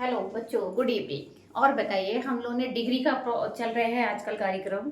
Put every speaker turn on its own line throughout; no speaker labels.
Hello बच्चों, good evening. और बताइए, हम लोग ने डिग्री का चल रहे हैं आजकल कार्यक्रम।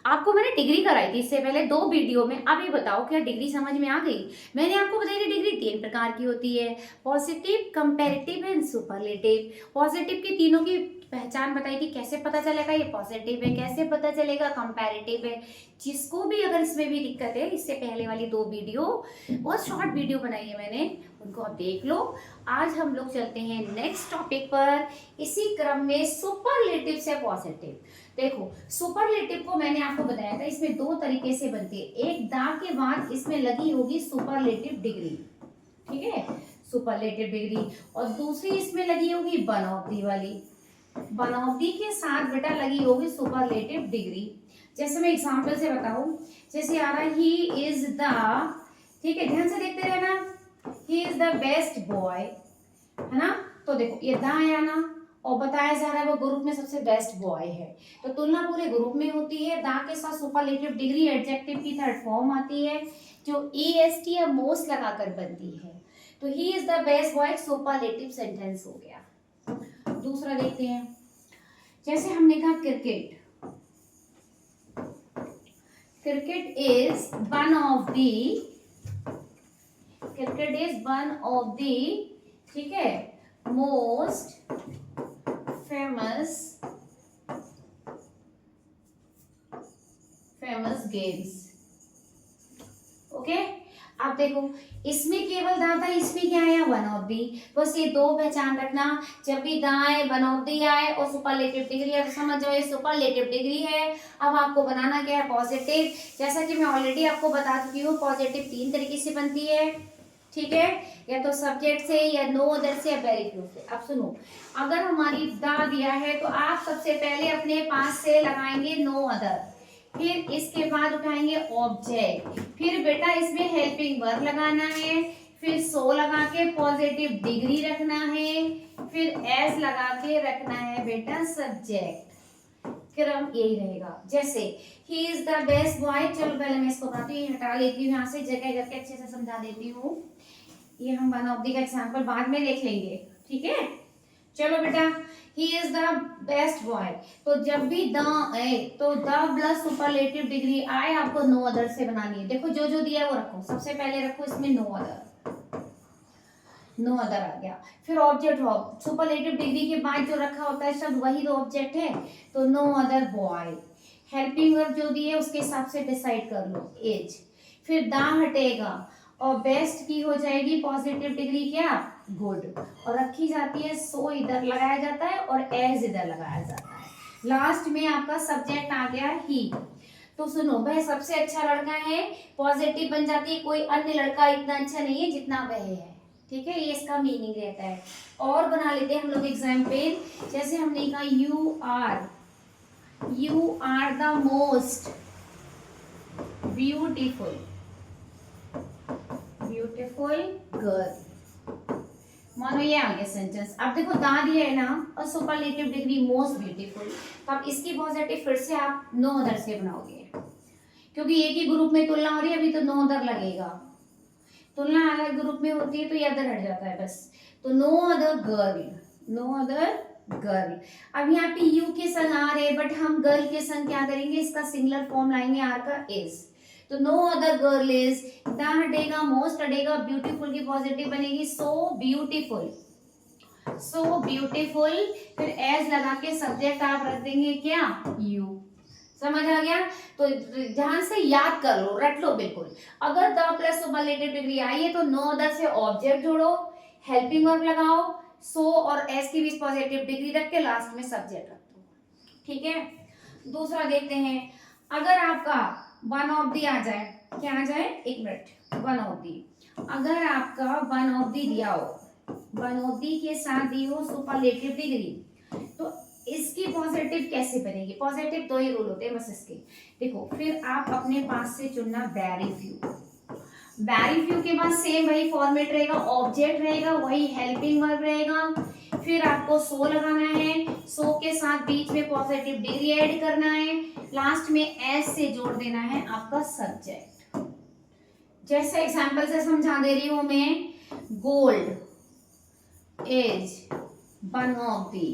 आपको मैंने डिग्री कराई थी इससे पहले 2 वीडियो में। अभी बताओ, क्या डिग्री समझ में आ गई? मैंने आपको बताई थी डिग्री 3 प्रकार की होती है: positive, comparative and superlative. Positive की तीनों की पहचान बताई थी। कैसे पता चलेगा ये पॉजिटिव है, कैसे पता चलेगा कंपैरेटिव है। जिसको भी अगर इसमें भी दिक्कत है, इससे पहले वाली 2 वीडियो बहुत शॉर्ट वीडियो बनाई है मैंने, उनको आप देख लो। आज हम लोग चलते हैं नेक्स्ट टॉपिक पर। इसी क्रम में सुपरलेटिव से पॉजिटिव। देखो, सुपरलेटिव को मैंने आपको बताया था, इसमें 2 तरीके से बनती है। एक दा के बाद इसमें लगी होगी सुपरलेटिव डिग्री, ठीक है, सुपरलेटिव डिग्री। और दूसरी इसमें लगी होगी वन ऑफ दी वाली। वन ऑफ दी के साथ बेटा लगी होगी सुपरलेटिव डिग्री। जैसे मैं एग्जांपल से बताऊं, जैसे आ रहा है ही इज द, ठीक है, ध्यान से देखते रहना, he is the best boy, है ना। तो देखो ये द आया ना, और बताया जा रहा है वो ग्रुप में सबसे बेस्ट बॉय है, तो तुलना पूरे ग्रुप में होती है। द के साथ सुपरलेटिव डिग्री एडजेक्टिव की थर्ड फॉर्म आती है, जो est या मोस्ट लगाकर बनती है। तो he is the best boy superlative sentence हो गया। दूसरा देखते हैं, जैसे हमने कहा cricket, cricket is one of the, cricket is one of the, ठीक है, मोस्ट फेमस गेम्स। ओके, अब देखो इसमें केवल दा था, इसमें क्या आया वन ऑफ दी। बस ये 2 पहचान रखना, जब भी दा आए, वन ऑफ दी आए और सुपरलेटिव डिग्री है, तो समझ जाओ ये सुपरलेटिव डिग्री है। अब आपको बनाना क्या है, पॉजिटिव। जैसा कि मैं ऑलरेडी आपको बता चुकी हूँ, पॉजिटिव 3 तरीके से बनती है, ठीक है, या तो सब्जेक्ट से, या नो अदर से, या वेरी फ्यू से। अब सुनो, अगर हमारी दा दिया है तो आप सबसे पहले अपने पास से लगाएंगे नो अदर, फिर इसके बाद उठाएंगे ऑब्जेक्ट, फिर बेटा इसमें हेल्पिंग वर्ब लगाना है, फिर सो लगा के पॉजिटिव डिग्री रखना है, फिर एस लगा के रखना है बेटा सब्जेक्ट। क्रम यही रहेगा। जैसे he is the best boy, चलो पहले मैं इसको बताती हूँ, हटा लेती हूँ यहाँ से, जगह करके अच्छे से समझा देती हूँ। ये हम वन ऑफ दी का एग्जाम्पल बाद में देख लेंगे, ठीक है। चलो बेटा, he is the best boy, तो जब भी द आए तो द प्लस सुपरलेटिव डिग्री आए, आपको नो अदर से बनानी है। देखो जो जो दिया है वो रखो, सबसे पहले रखो इसमें नो अदर, नो अदर आ गया। फिर ऑब्जेक्ट हो, सुपरलेटिव डिग्री के बाद जो रखा होता है शब्द वही तो ऑब्जेक्ट है, तो no other boy. Helping verb जो दी है उसके हिसाब से डिसाइड कर लो, एज। फिर दा हटेगा और बेस्ट की हो जाएगी पॉजिटिव डिग्री क्या, गुड, और रखी जाती है सो इधर लगाया जाता है और एज इधर लगाया जाता है। लास्ट में आपका सब्जेक्ट आ गया ही। तो सुनो, वह सबसे अच्छा लड़का है, पॉजिटिव बन जाती है, कोई अन्य लड़का इतना अच्छा नहीं है जितना वह है, ठीक है, ये इसका मीनिंग रहता है। और बना लेते हैं हम लोग एग्जाम्पल। जैसे हमने कहा you are the most beautiful girl, मानो ये आ गया सेंटेंस। अब देखो दा दिया है ना, और सुपरलेटिव डिग्री मोस्ट ब्यूटीफुल, तो अब इसकी पॉजिटिव फिर से आप नो अदर से बनाओगे, क्योंकि एक ही ग्रुप में तुलना हो रही है, अभी तो नो अदर लगेगा। तुलना अलग ग्रुप में होती है तो ये अदर हट जाता है बस। तो no other girl, no other girl. अब यहाँ पे यू के संग आर है, बट हम गर्ल के संग क्या करेंगे, इसका सिंगुलर फॉर्म लाएंगे आर का इज। तो no other girl is, the हटेगा, मोस्ट हटेगा, ब्यूटीफुल की पॉजिटिव बनेगी सो ब्यूटीफुल, सो ब्यूटीफुल। फिर एज लगा के सब्जेक्ट आप रख देंगे क्या, यू। समझ आ गया? तो ध्यान से याद कर लो, रट लो बिल्कुल। अगर the plus superlative degree I है तो नो अदर से ऑब्जेक्ट जोड़ो, हेल्पिंग वर्ब लगाओ, सो और एस की बीच पॉजिटिव डिग्री रख के लास्ट में सब्जेक्ट रख दो, ठीक है। दूसरा देखते हैं, अगर आपका वन ऑफ दी आ जाए, क्या आ जाए, एक मिनट, वन ऑफ दी, अगर आपका वन ऑफ दी दिया हो, वन ऑफ दी के साथ दी हो सुपरलेटिव डिग्री, तो इसकी पॉजिटिव कैसे बनेगी। पॉजिटिव 2 ही रूल होते हैं बस इसके। देखो, फिर आप अपने पास से चुनना वेरी फ्यू, वेरी फ्यू के बाद सेम वही फॉर्मेट रहेगा, ऑब्जेक्ट रहेगा, वही हेल्पिंग वर्ब रहेगा, फिर आपको सो लगाना है, सो के साथ बीच में पॉजिटिव डिग्री ऐड करना है, लास्ट में एस से जोड़ देना है आपका सब्जेक्ट। जैसे एग्जांपल से समझा दे रही हूं मैं, gold is one of the,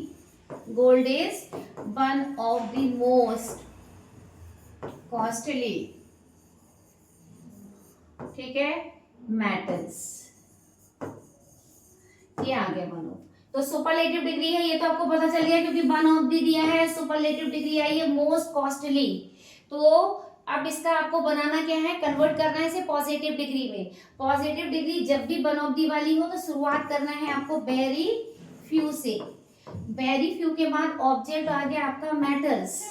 gold is one of the most costly, ठीक है, मेटल्स। ये आ गया वन ऑफ। तो सुपरलेटिव डिग्री है, ये तो आपको पता चल गया क्योंकि वन ऑफ दी दिया है, सुपरलेटिव डिग्री आई है मोस्ट कॉस्टली। तो अब इसका आपको बनाना क्या है, कन्वर्ट करना है इसे पॉजिटिव डिग्री में। पॉजिटिव डिग्री जब भी वन ऑफ दी वाली हो तो शुरुआत करना है आपको वेरी फ्यू से। वेरी फ्यू के बाद ऑब्जेक्ट आ गया आपका मेटल्स।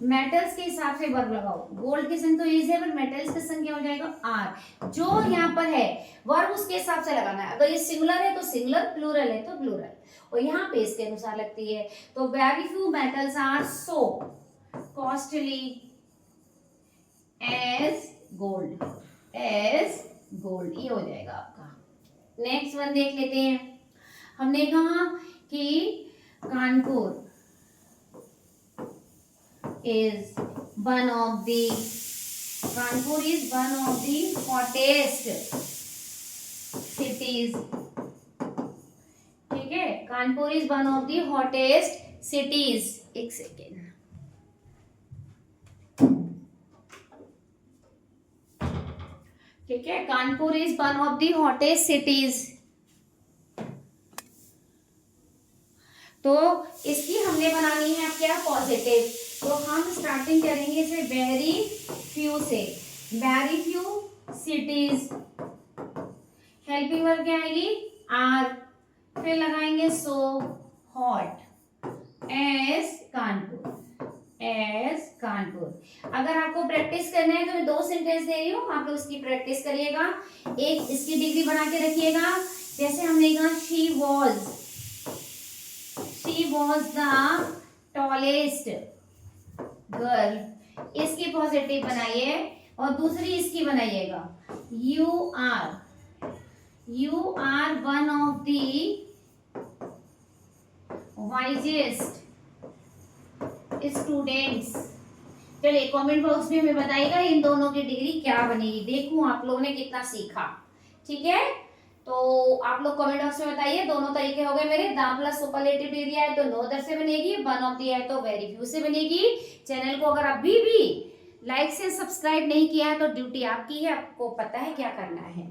मेटल्स के हिसाब से वर्ब लगाओ। गोल्ड के संग तो इज है, पर मेटल्स के संग क्या हो जाएगा, आर। जो यहाँ पर है वर्ब उसके हिसाब से लगाना है। अगर ये सिंगुलर है तो सिंगुलर, प्लूरल है तो प्लूरल, और यहाँ पे इसके अनुसार लगती है। तो very few metals are so costly as gold, as gold, ये हो जाएगा आपका। नेक्स्ट वन देख लेते हैं। हमने कहा कि Kanpur is one of the, Kanpur is one of the hottest cities, ठीक है, Kanpur is one of the hottest cities. एक सेकेंड, ठीक है, Kanpur is one of the hottest cities. तो इसकी हमने बनानी है क्या, पॉजिटिव। तो हम स्टार्टिंग करेंगे इसे वेरी फ्यू से। Very few cities, helping verb क्या आएगी, आर, फिर लगाएंगे so hot as Kanpur, as Kanpur. अगर आपको प्रैक्टिस करना है तो मैं 2 सेंटेंस दे रही हूँ, आप लोग उसकी प्रैक्टिस करिएगा। एक इसकी डिग्री बना के रखिएगा। जैसे हमने कहा she was the tallest girl, इसकी पॉजिटिव बनाइए और दूसरी इसकी बनाइएगा, you are one of the wisest students. चलिए कमेंट बॉक्स में हमें बताइएगा इन दोनों की डिग्री क्या बनेगी। देखूं आप लोगों ने कितना सीखा, ठीक है। तो आप लोग कमेंट बॉक्स में बताइए। दोनों तरीके हो गए मेरे। दा प्लस सुपरलेटिव डिग्री आए तो नो दर से बनेगी, वन ऑफ दी आए तो वेरी फ्यू से बनेगी। चैनल को अगर अभी भी लाइक से सब्सक्राइब नहीं किया है तो ड्यूटी आपकी है, आपको पता है क्या करना है।